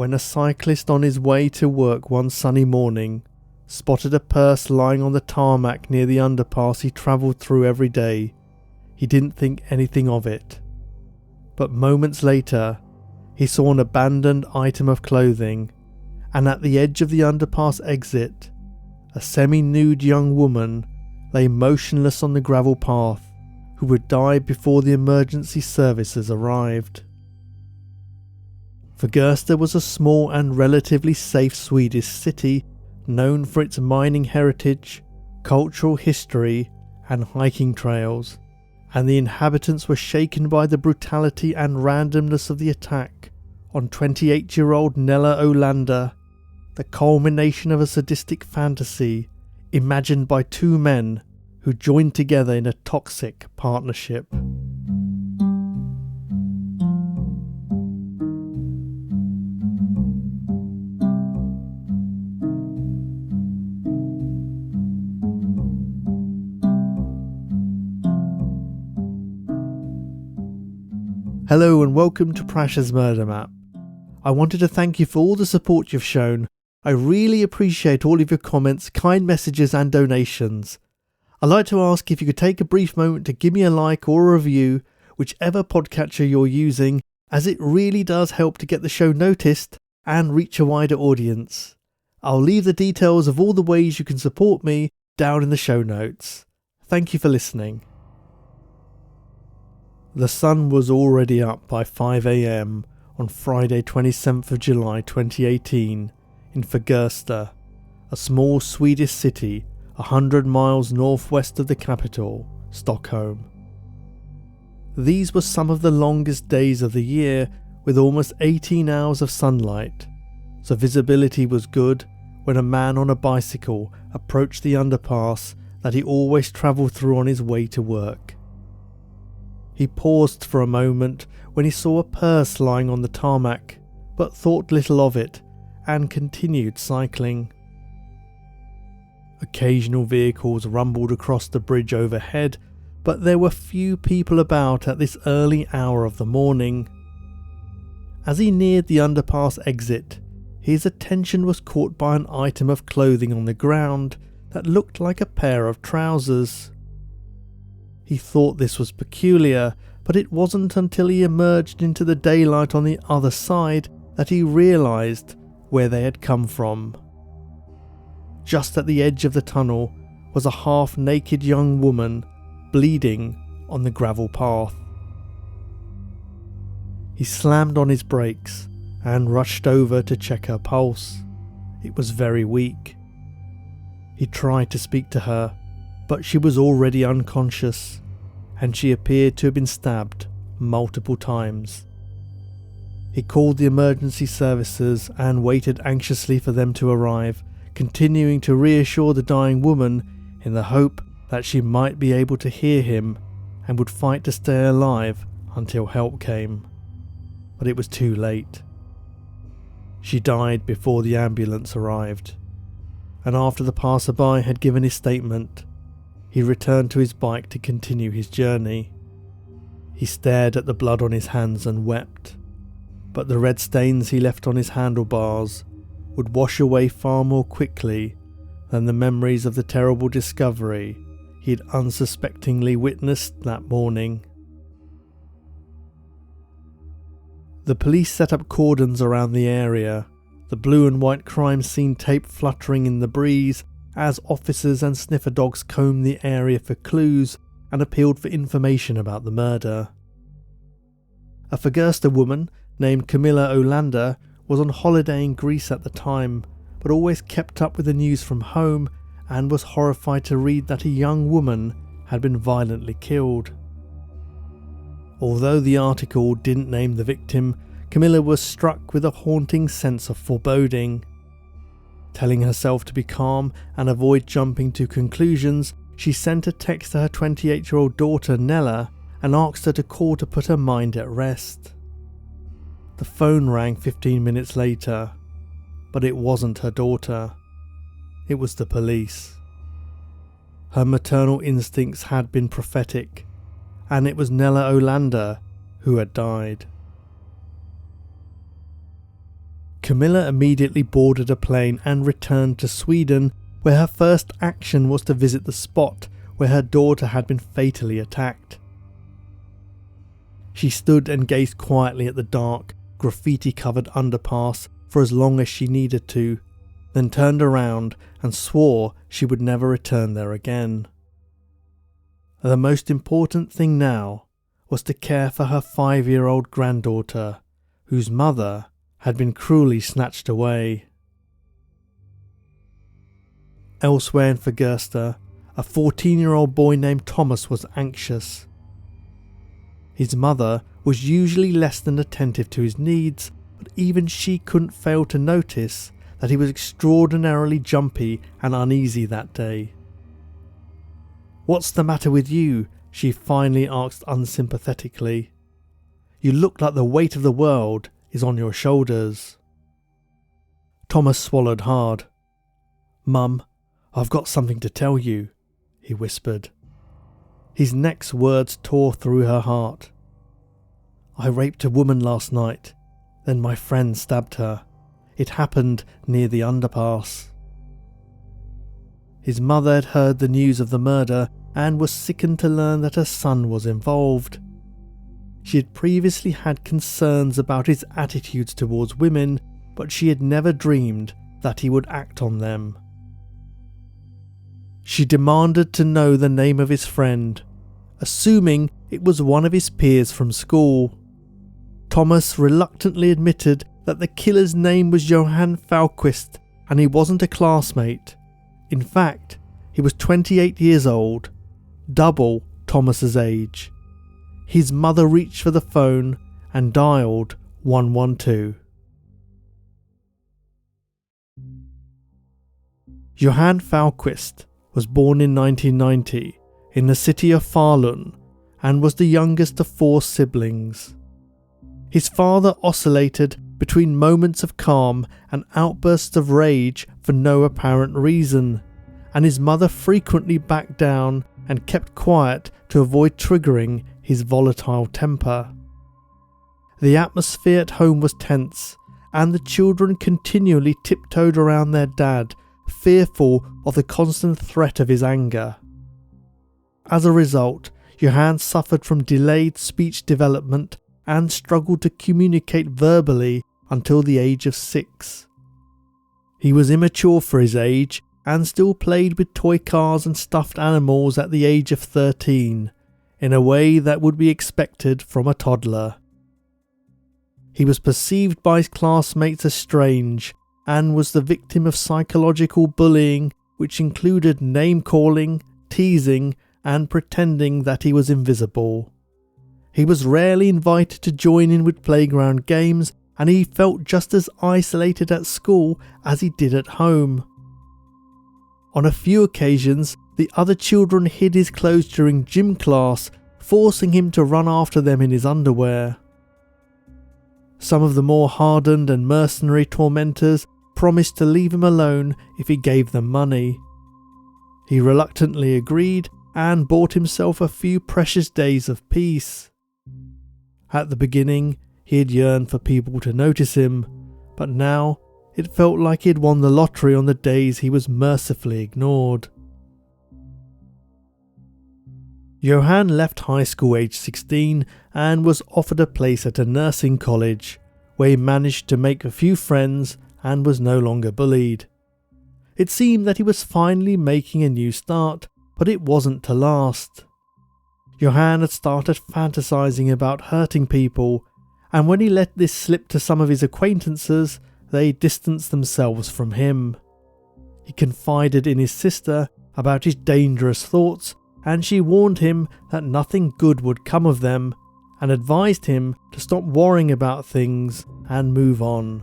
when a cyclist on his way to work one sunny morning spotted a purse lying on the tarmac near the underpass he travelled through every day, he didn't think anything of it. But moments later, he saw an abandoned item of clothing, and at the edge of the underpass exit, a semi-nude young woman lay motionless on the gravel path, who would die before the emergency services arrived. Fagersta was a small and relatively safe Swedish city known for its mining heritage, cultural history and hiking trails, and the inhabitants were shaken by the brutality and randomness of the attack on 28-year-old Nella Olander, the culmination of a sadistic fantasy imagined by two men who joined together in a toxic partnership. Hello and welcome to Prash's Murder Map. I wanted to thank you for all the support you've shown. I really appreciate all of your comments, kind messages and donations. I'd like to ask if you could take a brief moment to give me a like or a review, whichever podcatcher you're using, as it really does help to get the show noticed and reach a wider audience. I'll leave the details of all the ways you can support me down in the show notes. Thank you for listening. The sun was already up by 5 a.m. on Friday 27th of July 2018 in Fagersta, a small Swedish city 100 miles northwest of the capital, Stockholm. These were some of the longest days of the year, with almost 18 hours of sunlight, so visibility was good when a man on a bicycle approached the underpass that he always travelled through on his way to work. He paused for a moment when he saw a purse lying on the tarmac, but thought little of it and continued cycling. Occasional vehicles rumbled across the bridge overhead, but there were few people about at this early hour of the morning. As he neared the underpass exit, his attention was caught by an item of clothing on the ground that looked like a pair of trousers. He thought this was peculiar, but it wasn't until he emerged into the daylight on the other side that he realised where they had come from. Just at the edge of the tunnel was a half-naked young woman bleeding on the gravel path. He slammed on his brakes and rushed over to check her pulse. It was very weak. He tried to speak to her, but she was already unconscious, and she appeared to have been stabbed multiple times. He called the emergency services and waited anxiously for them to arrive, continuing to reassure the dying woman in the hope that she might be able to hear him and would fight to stay alive until help came. But it was too late. She died before the ambulance arrived, and after the passerby had given his statement, he returned to his bike to continue his journey. He stared at the blood on his hands and wept, but the red stains he left on his handlebars would wash away far more quickly than the memories of the terrible discovery he had unsuspectingly witnessed that morning. The police set up cordons around the area, the blue and white crime scene tape fluttering in the breeze as officers and sniffer dogs combed the area for clues and appealed for information about the murder. A Fagersta woman named Nella Olander was on holiday in Greece at the time, but always kept up with the news from home and was horrified to read that a young woman had been violently killed. Although the article didn't name the victim, Camilla was struck with a haunting sense of foreboding. Telling herself to be calm and avoid jumping to conclusions, she sent a text to her 28-year-old daughter Nella and asked her to call to put her mind at rest. The phone rang 15 minutes later, but it wasn't her daughter. It was the police. Her maternal instincts had been prophetic, and it was Nella Olander who had died. Camilla immediately boarded a plane and returned to Sweden, where her first action was to visit the spot where her daughter had been fatally attacked. She stood and gazed quietly at the dark, graffiti-covered underpass for as long as she needed to, then turned around and swore she would never return there again. The most important thing now was to care for her 5-year-old granddaughter, whose mother had been cruelly snatched away. Elsewhere in Fagersta, a 14-year-old boy named Thomas was anxious. His mother was usually less than attentive to his needs, but even she couldn't fail to notice that he was extraordinarily jumpy and uneasy that day. "What's the matter with you?" she finally asked unsympathetically. "You look like the weight of the world is on your shoulders." Thomas swallowed hard. "Mum, I've got something to tell you," he whispered. His next words tore through her heart. "I raped a woman last night, then my friend stabbed her. It happened near the underpass." His mother had heard the news of the murder and was sickened to learn that her son was involved. She had previously had concerns about his attitudes towards women, but she had never dreamed that he would act on them. She demanded to know the name of his friend, assuming it was one of his peers from school. Thomas reluctantly admitted that the killer's name was Johan Fallqvist and he wasn't a classmate. In fact, he was 28 years old, double Thomas's age. His mother reached for the phone and dialed 112. Johan Fallqvist was born in 1990 in the city of Falun and was the youngest of 4 siblings. His father oscillated between moments of calm and outbursts of rage for no apparent reason, and his mother frequently backed down and kept quiet to avoid triggering his volatile temper. The atmosphere at home was tense, and the children continually tiptoed around their dad, fearful of the constant threat of his anger. As a result, Johan suffered from delayed speech development and struggled to communicate verbally until the age of 6. He was immature for his age and still played with toy cars and stuffed animals at the age of 13, in a way that would be expected from a toddler. He was perceived by his classmates as strange and was the victim of psychological bullying, which included name-calling, teasing, and pretending that he was invisible. He was rarely invited to join in with playground games, and he felt just as isolated at school as he did at home. On a few occasions, the other children hid his clothes during gym class, forcing him to run after them in his underwear. Some of the more hardened and mercenary tormentors promised to leave him alone if he gave them money. He reluctantly agreed and bought himself a few precious days of peace. At the beginning, he had yearned for people to notice him, but now it felt like he had won the lottery on the days he was mercifully ignored. Johan left high school aged 16 and was offered a place at a nursing college, where he managed to make a few friends and was no longer bullied. It seemed that he was finally making a new start, but it wasn't to last. Johan had started fantasizing about hurting people, and when he let this slip to some of his acquaintances, they distanced themselves from him. He confided in his sister about his dangerous thoughts, and she warned him that nothing good would come of them, and advised him to stop worrying about things and move on.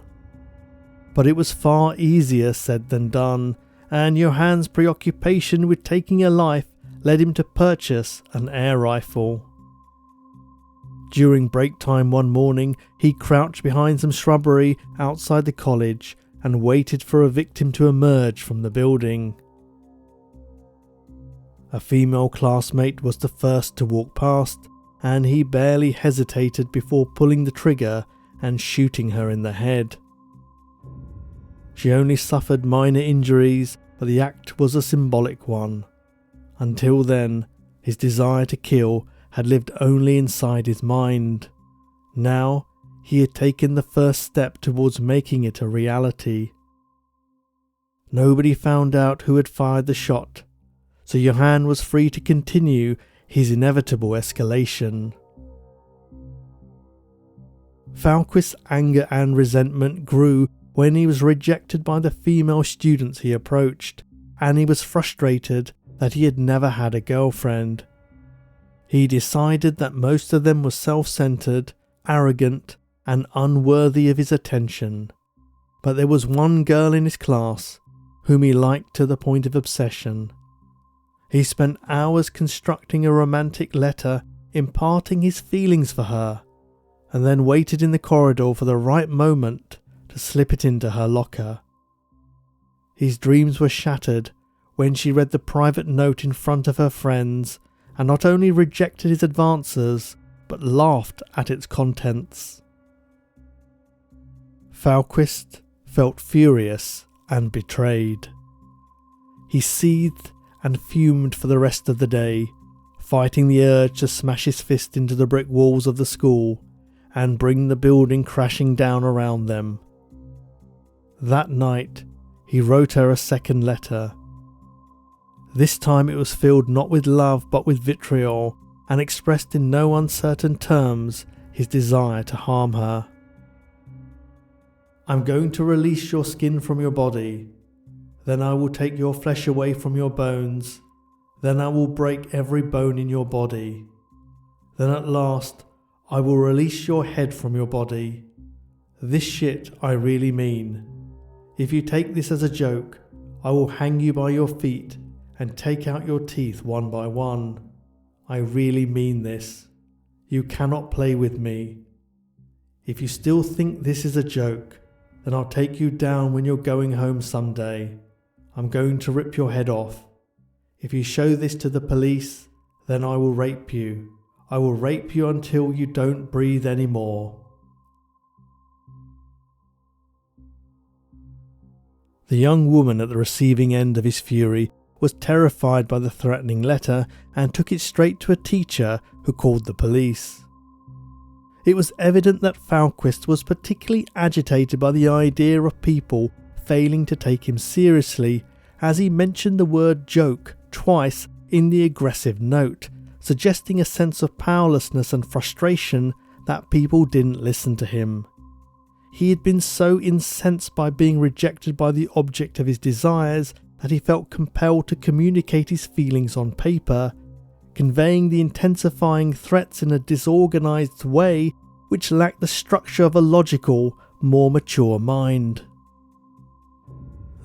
But it was far easier said than done, and Johan's preoccupation with taking a life led him to purchase an air rifle. During break time one morning, he crouched behind some shrubbery outside the college and waited for a victim to emerge from the building. A female classmate was the first to walk past, and he barely hesitated before pulling the trigger and shooting her in the head. She only suffered minor injuries, but the act was a symbolic one. Until then, his desire to kill had lived only inside his mind. Now, he had taken the first step towards making it a reality. Nobody found out who had fired the shot, so Johan was free to continue his inevitable escalation. Fallqvist's anger and resentment grew when he was rejected by the female students he approached, and he was frustrated that he had never had a girlfriend. He decided that most of them were self-centered, arrogant, and unworthy of his attention. But there was one girl in his class whom he liked to the point of obsession. He spent hours constructing a romantic letter imparting his feelings for her, and then waited in the corridor for the right moment to slip it into her locker. His dreams were shattered when she read the private note in front of her friends and not only rejected his advances, but laughed at its contents. Fallqvist felt furious and betrayed. He seethed and fumed for the rest of the day, fighting the urge to smash his fist into the brick walls of the school and bring the building crashing down around them. That night, he wrote her a second letter. This time it was filled not with love but with vitriol, and expressed in no uncertain terms his desire to harm her. "I'm going to release your skin from your body. Then I will take your flesh away from your bones. Then I will break every bone in your body. Then at last I will release your head from your body. This shit I really mean. If you take this as a joke, I will hang you by your feet and take out your teeth one by one. I really mean this. You cannot play with me. If you still think this is a joke, then I'll take you down when you're going home someday. I'm going to rip your head off. If you show this to the police, then I will rape you. I will rape you until you don't breathe anymore." The young woman at the receiving end of his fury was terrified by the threatening letter and took it straight to a teacher who called the police. It was evident that Fallqvist was particularly agitated by the idea of people failing to take him seriously, as he mentioned the word joke twice in the aggressive note, suggesting a sense of powerlessness and frustration that people didn't listen to him. He had been so incensed by being rejected by the object of his desires that he felt compelled to communicate his feelings on paper, conveying the intensifying threats in a disorganized way which lacked the structure of a logical, more mature mind.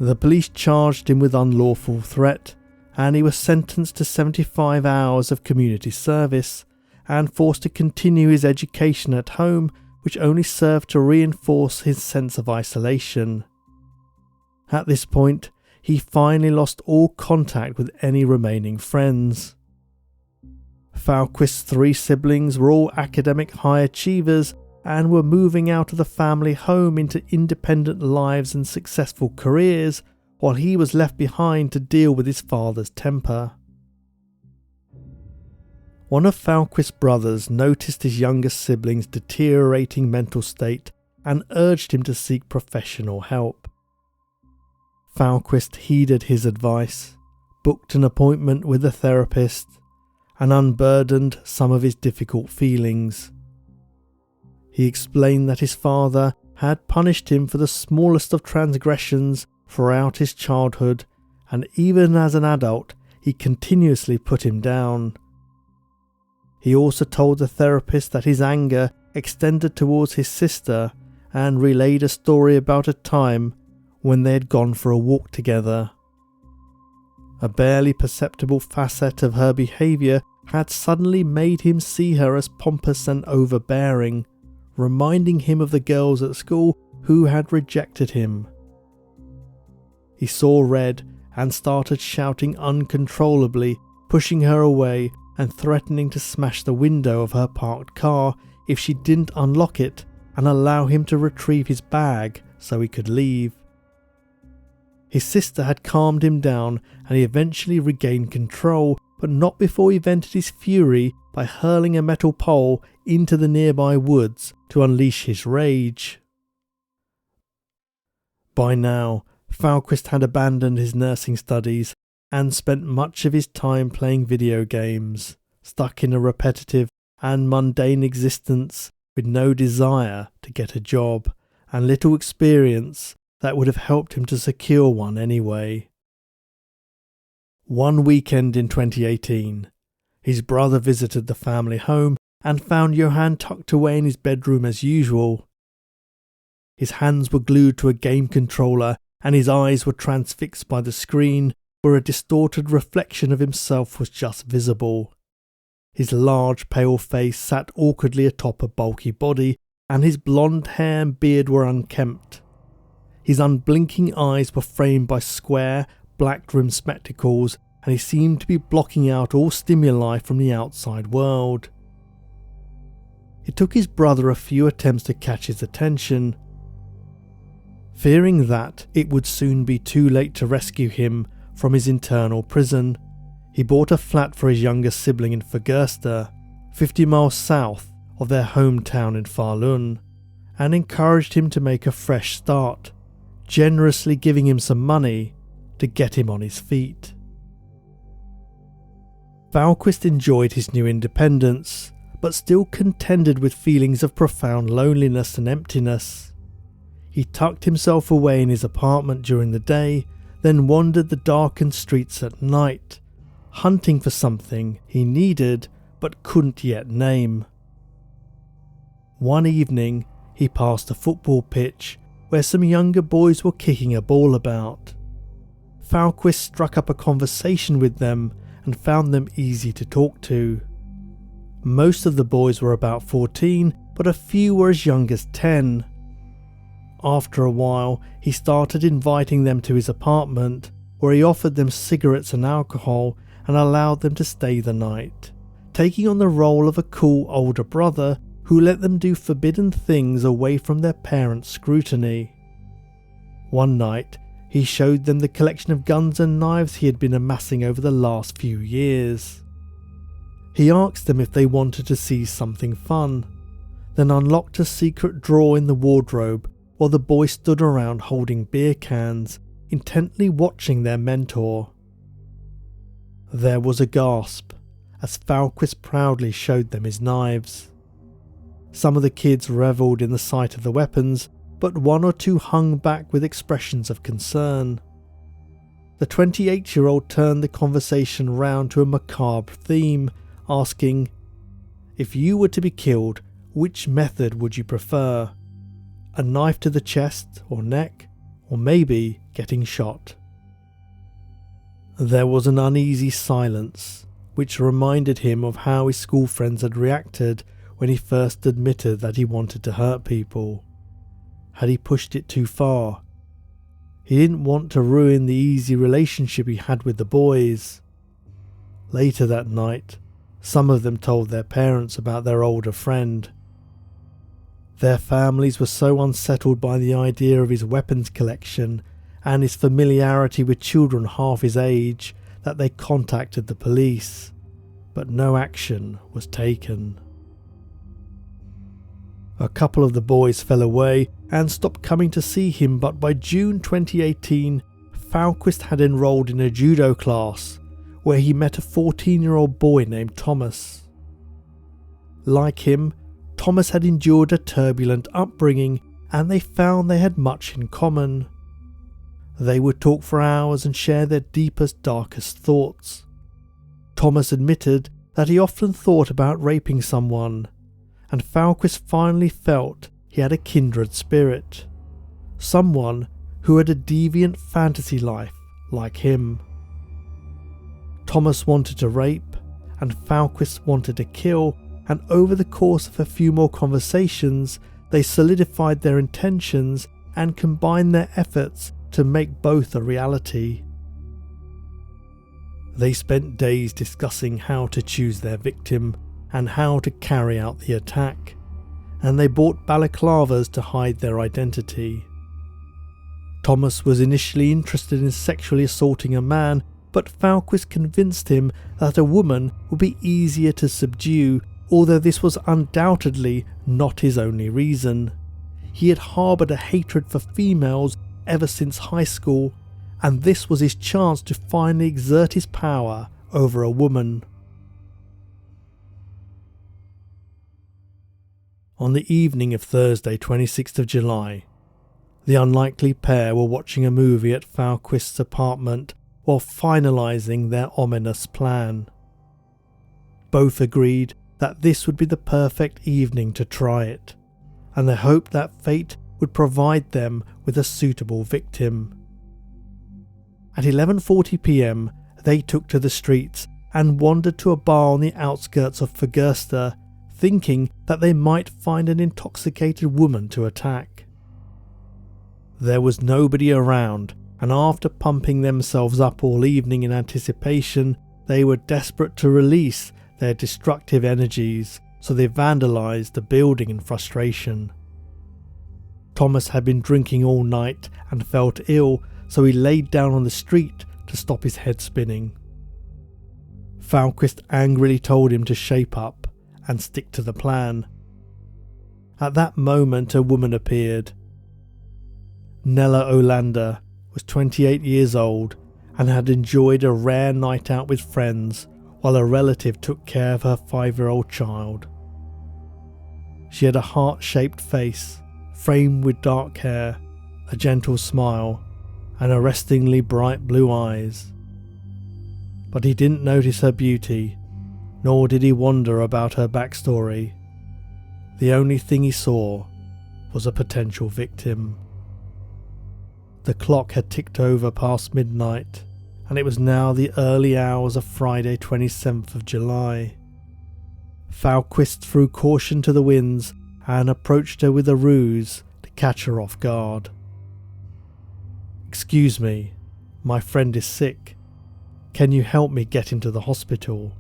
The police charged him with unlawful threat, and he was sentenced to 75 hours of community service and forced to continue his education at home, which only served to reinforce his sense of isolation. At this point, he finally lost all contact with any remaining friends. Fallqvist's 3 siblings were all academic high achievers and were moving out of the family home into independent lives and successful careers, while he was left behind to deal with his father's temper. One of Fallqvist's brothers noticed his younger sibling's deteriorating mental state and urged him to seek professional help. Fallqvist heeded his advice, booked an appointment with a therapist, and unburdened some of his difficult feelings. He explained that his father had punished him for the smallest of transgressions throughout his childhood, and even as an adult he continuously put him down. He also told the therapist that his anger extended towards his sister and relayed a story about a time when they had gone for a walk together. A barely perceptible facet of her behaviour had suddenly made him see her as pompous and overbearing, reminding him of the girls at school who had rejected him. He saw red and started shouting uncontrollably, pushing her away and threatening to smash the window of her parked car if she didn't unlock it and allow him to retrieve his bag so he could leave. His sister had calmed him down and he eventually regained control, but not before he vented his fury by hurling a metal pole into the nearby woods to unleash his rage. By now, Fallqvist had abandoned his nursing studies and spent much of his time playing video games, stuck in a repetitive and mundane existence with no desire to get a job and little experience that would have helped him to secure one anyway. One weekend in 2018, his brother visited the family home and found Johan tucked away in his bedroom as usual. His hands were glued to a game controller and his eyes were transfixed by the screen, where a distorted reflection of himself was just visible. His large pale face sat awkwardly atop a bulky body, and his blonde hair and beard were unkempt. His unblinking eyes were framed by square, black-rimmed spectacles, and he seemed to be blocking out all stimuli from the outside world. It took his brother a few attempts to catch his attention. Fearing that it would soon be too late to rescue him from his internal prison, he bought a flat for his younger sibling in Fagersta, 50 miles south of their hometown in Falun, and encouraged him to make a fresh start, generously giving him some money to get him on his feet. Fallqvist enjoyed his new independence, but still contended with feelings of profound loneliness and emptiness. He tucked himself away in his apartment during the day, then wandered the darkened streets at night, hunting for something he needed but couldn't yet name. One evening, he passed a football pitch where some younger boys were kicking a ball about. Fallqvist struck up a conversation with them and found them easy to talk to. Most of the boys were about 14, but a few were as young as 10. After a while, he started inviting them to his apartment, where he offered them cigarettes and alcohol and allowed them to stay the night, taking on the role of a cool older brother who let them do forbidden things away from their parents' scrutiny. One night, he showed them the collection of guns and knives he had been amassing over the last few years. He asked them if they wanted to see something fun, then unlocked a secret drawer in the wardrobe while the boys stood around holding beer cans, intently watching their mentor. There was a gasp as Fallqvist proudly showed them his knives. Some of the kids revelled in the sight of the weapons, but one or two hung back with expressions of concern. The 28-year-old turned the conversation round to a macabre theme, asking, "If you were to be killed, which method would you prefer? A knife to the chest or neck, or maybe getting shot?" There was an uneasy silence, which reminded him of how his school friends had reacted when he first admitted that he wanted to hurt people. Had he pushed it too far? He didn't want to ruin the easy relationship he had with the boys. Later that night, some of them told their parents about their older friend. Their families were so unsettled by the idea of his weapons collection and his familiarity with children half his age that they contacted the police, but no action was taken. A couple of the boys fell away and stopped coming to see him, but by June 2018, Fallqvist had enrolled in a judo class where he met a 14-year-old boy named Thomas. Like him, Thomas had endured a turbulent upbringing and they found they had much in common. They would talk for hours and share their deepest, darkest thoughts. Thomas admitted that he often thought about raping someone, and Fallqvist finally felt he had a kindred spirit, someone who had a deviant fantasy life like him. Thomas wanted to rape, and Fallqvist wanted to kill, and over the course of a few more conversations, they solidified their intentions and combined their efforts to make both a reality. They spent days discussing how to choose their victim and how to carry out the attack, and they bought balaclavas to hide their identity. Thomas was initially interested in sexually assaulting a man, but Fallqvist convinced him that a woman would be easier to subdue, although this was undoubtedly not his only reason. He had harboured a hatred for females ever since high school, and this was his chance to finally exert his power over a woman. On the evening of Thursday, 26th of July, the unlikely pair were watching a movie at Fallqvist's apartment while finalising their ominous plan. Both agreed that this would be the perfect evening to try it, and they hoped that fate would provide them with a suitable victim. At 11:40 p.m, they took to the streets and wandered to a bar on the outskirts of Fagersta, thinking that they might find an intoxicated woman to attack. There was nobody around, and after pumping themselves up all evening in anticipation, they were desperate to release their destructive energies, so they vandalised the building in frustration. Thomas had been drinking all night and felt ill, so he laid down on the street to stop his head spinning. Fallqvist angrily told him to shape up and stick to the plan. At that moment a woman appeared. Nella Olander was 28 years old and had enjoyed a rare night out with friends while a relative took care of her 5-year-old child. She had a heart-shaped face, framed with dark hair, a gentle smile, and arrestingly bright blue eyes. But he didn't notice her beauty, nor did he wonder about her backstory. The only thing he saw was a potential victim. The clock had ticked over past midnight, and it was now the early hours of Friday 27th of July. Fallqvist threw caution to the winds and approached her with a ruse to catch her off guard. "Excuse me, my friend is sick. Can you help me get him to the hospital?"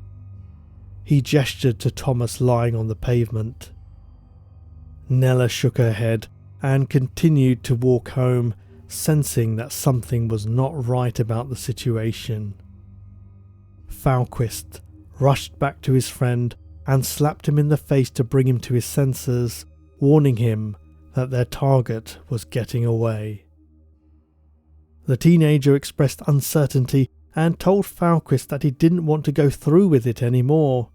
He gestured to Thomas lying on the pavement. Nella shook her head and continued to walk home, sensing that something was not right about the situation. Fallqvist rushed back to his friend and slapped him in the face to bring him to his senses, warning him that their target was getting away. The teenager expressed uncertainty and told Fallqvist that he didn't want to go through with it anymore.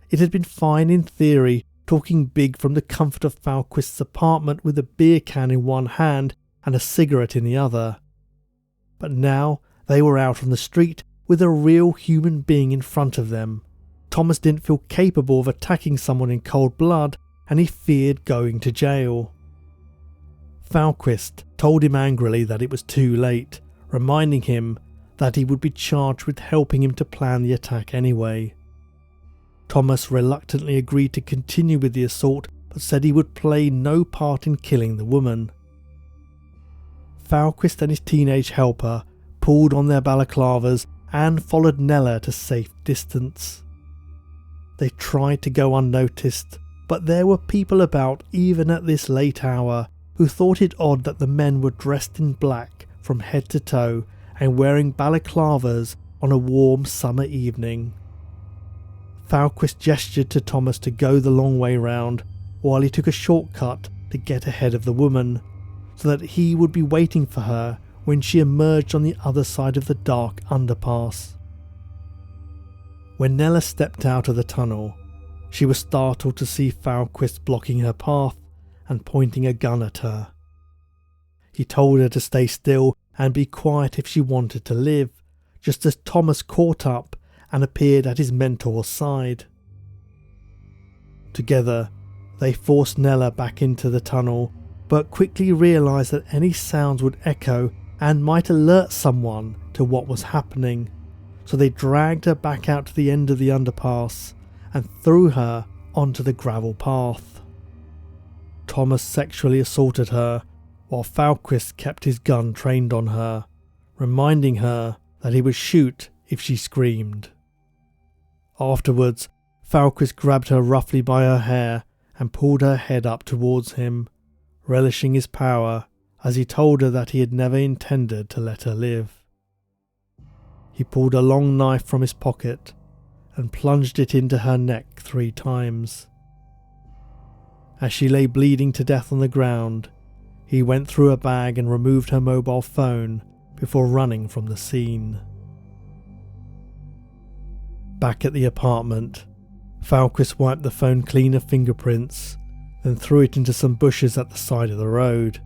It had been fine in theory, talking big from the comfort of Fallqvist's apartment with a beer can in one hand and a cigarette in the other. But now they were out on the street with a real human being in front of them. Thomas didn't feel capable of attacking someone in cold blood, and he feared going to jail. Fallqvist told him angrily that it was too late, reminding him that he would be charged with helping him to plan the attack anyway. Thomas reluctantly agreed to continue with the assault, but said he would play no part in killing the woman. Fallqvist and his teenage helper pulled on their balaclavas and followed Nella to safe distance. They tried to go unnoticed, but there were people about even at this late hour who thought it odd that the men were dressed in black from head to toe and wearing balaclavas on a warm summer evening. Fallqvist gestured to Thomas to go the long way round, while he took a shortcut to get ahead of the woman, so that he would be waiting for her when she emerged on the other side of the dark underpass. When Nella stepped out of the tunnel, she was startled to see Fallqvist blocking her path and pointing a gun at her. He told her to stay still and be quiet if she wanted to live, just as Thomas caught up and appeared at his mentor's side. Together, they forced Nella back into the tunnel, but quickly realised that any sounds would echo and might alert someone to what was happening, so they dragged her back out to the end of the underpass and threw her onto the gravel path. Thomas sexually assaulted her, while Fallqvist kept his gun trained on her, reminding her that he would shoot if she screamed. Afterwards, Fallqvist grabbed her roughly by her hair and pulled her head up towards him, relishing his power as he told her that he had never intended to let her live. He pulled a long knife from his pocket and plunged it into her neck 3 times. As she lay bleeding to death on the ground, he went through a bag and removed her mobile phone before running from the scene. Back at the apartment, Fallqvist wiped the phone clean of fingerprints, then threw it into some bushes at the side of the road.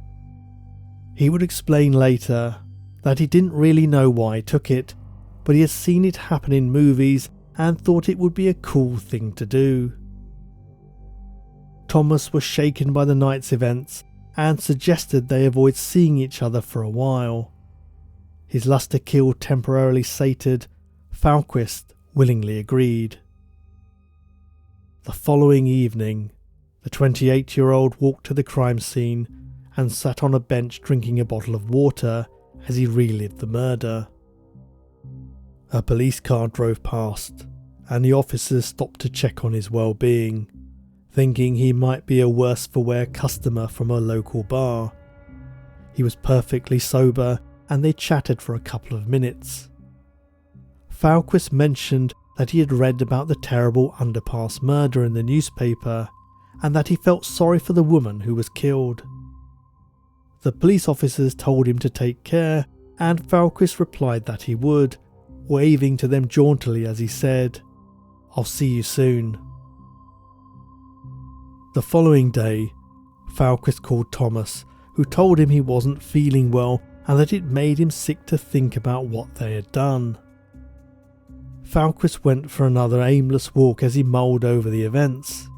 He would explain later that he didn't really know why he took it, but he had seen it happen in movies and thought it would be a cool thing to do. Thomas was shaken by the night's events and suggested they avoid seeing each other for a while. His lust to kill temporarily sated, Fallqvist willingly agreed. The following evening, the 28-year-old walked to the crime scene and sat on a bench drinking a bottle of water as he relived the murder. A police car drove past, and the officers stopped to check on his well-being, thinking he might be a worse-for-wear customer from a local bar. He was perfectly sober, and they chatted for a couple of minutes. Fallqvist mentioned that he had read about the terrible underpass murder in the newspaper, and that he felt sorry for the woman who was killed. The police officers told him to take care, and Fallqvist replied that he would, waving to them jauntily as he said, "I'll see you soon." The following day, Fallqvist called Thomas, who told him he wasn't feeling well and that it made him sick to think about what they had done. Fallqvist went for another aimless walk as he mulled over the events.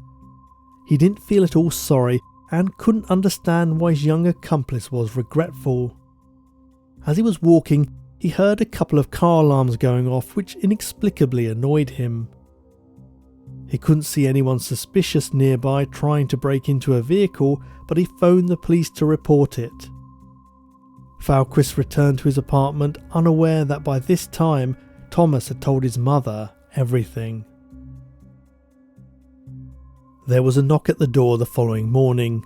He didn't feel at all sorry and couldn't understand why his young accomplice was regretful. As he was walking, he heard a couple of car alarms going off, which inexplicably annoyed him. He couldn't see anyone suspicious nearby trying to break into a vehicle, but he phoned the police to report it. Fallqvist returned to his apartment, unaware that by this time Thomas had told his mother everything. There was a knock at the door the following morning.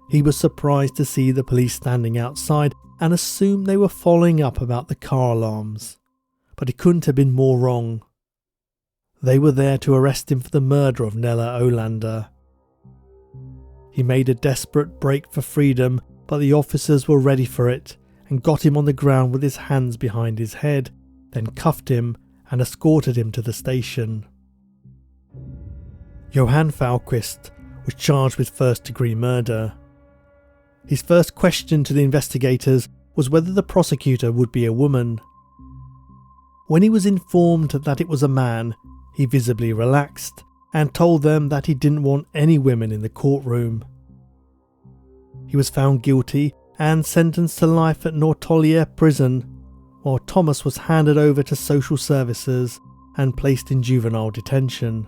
He was surprised to see the police standing outside and assumed they were following up about the car alarms, but he couldn't have been more wrong. They were there to arrest him for the murder of Nella Olander. He made a desperate break for freedom, but the officers were ready for it and got him on the ground with his hands behind his head, then cuffed him and escorted him to the station. Johan Fallqvist was charged with first-degree murder. His first question to the investigators was whether the prosecutor would be a woman. When he was informed that it was a man, he visibly relaxed and told them that he didn't want any women in the courtroom. He was found guilty and sentenced to life at Norrtälje prison, while Thomas was handed over to social services and placed in juvenile detention.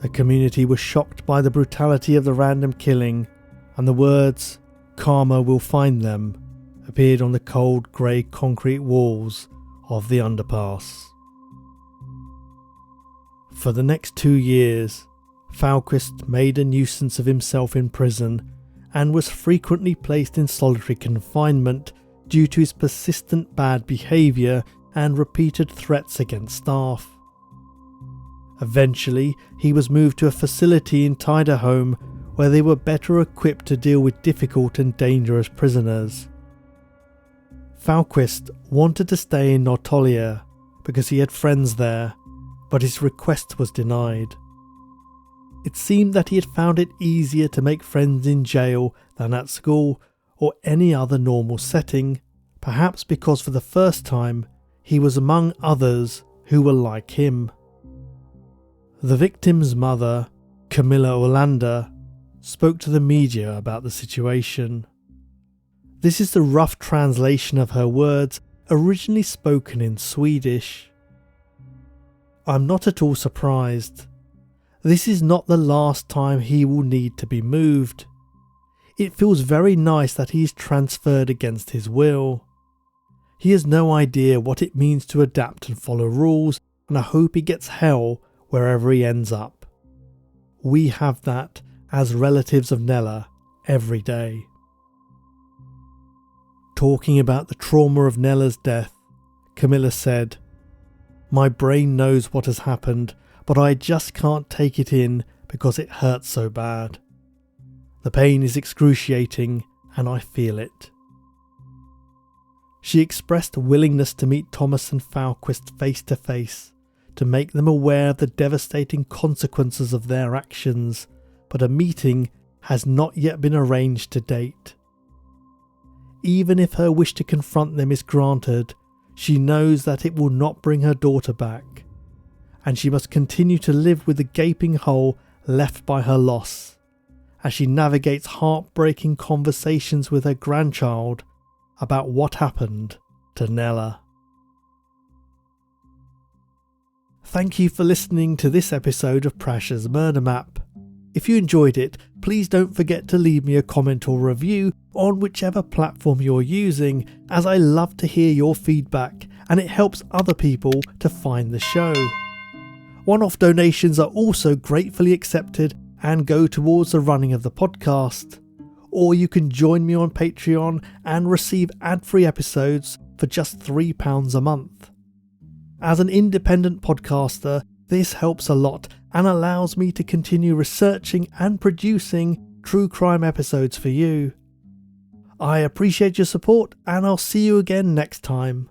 The community was shocked by the brutality of the random killing, and the words, "Karma will find them," appeared on the cold grey concrete walls of the underpass. For the next 2 years, Fallqvist made a nuisance of himself in prison and was frequently placed in solitary confinement due to his persistent bad behaviour and repeated threats against staff. Eventually, he was moved to a facility in Tidaholm where they were better equipped to deal with difficult and dangerous prisoners. Fallqvist wanted to stay in Norrtälje because he had friends there, but his request was denied. It seemed that he had found it easier to make friends in jail than at school or any other normal setting, perhaps because for the first time he was among others who were like him. The victim's mother, Nella Olander, spoke to the media about the situation. This is the rough translation of her words, originally spoken in Swedish. "I'm not at all surprised. This is not the last time he will need to be moved. It feels very nice that he is transferred against his will. He has no idea what it means to adapt and follow rules, and I hope he gets hell wherever he ends up. We have that as relatives of Nella every day. Talking about the trauma of Nella's death, Camilla said, "My brain knows what has happened, but I just can't take it in because it hurts so bad. The pain is excruciating and I feel it." She expressed a willingness to meet Thomas and Fallqvist face to face, to make them aware of the devastating consequences of their actions, but a meeting has not yet been arranged to date. Even if her wish to confront them is granted, she knows that it will not bring her daughter back, and she must continue to live with the gaping hole left by her loss, as she navigates heartbreaking conversations with her grandchild about what happened to Nella. Thank you for listening to this episode of Prash's Murder Map. If you enjoyed it, please don't forget to leave me a comment or review on whichever platform you're using, as I love to hear your feedback and it helps other people to find the show. One-off donations are also gratefully accepted and go towards the running of the podcast. Or you can join me on Patreon and receive ad-free episodes for just £3 a month. As an independent podcaster, this helps a lot and allows me to continue researching and producing true crime episodes for you. I appreciate your support and I'll see you again next time.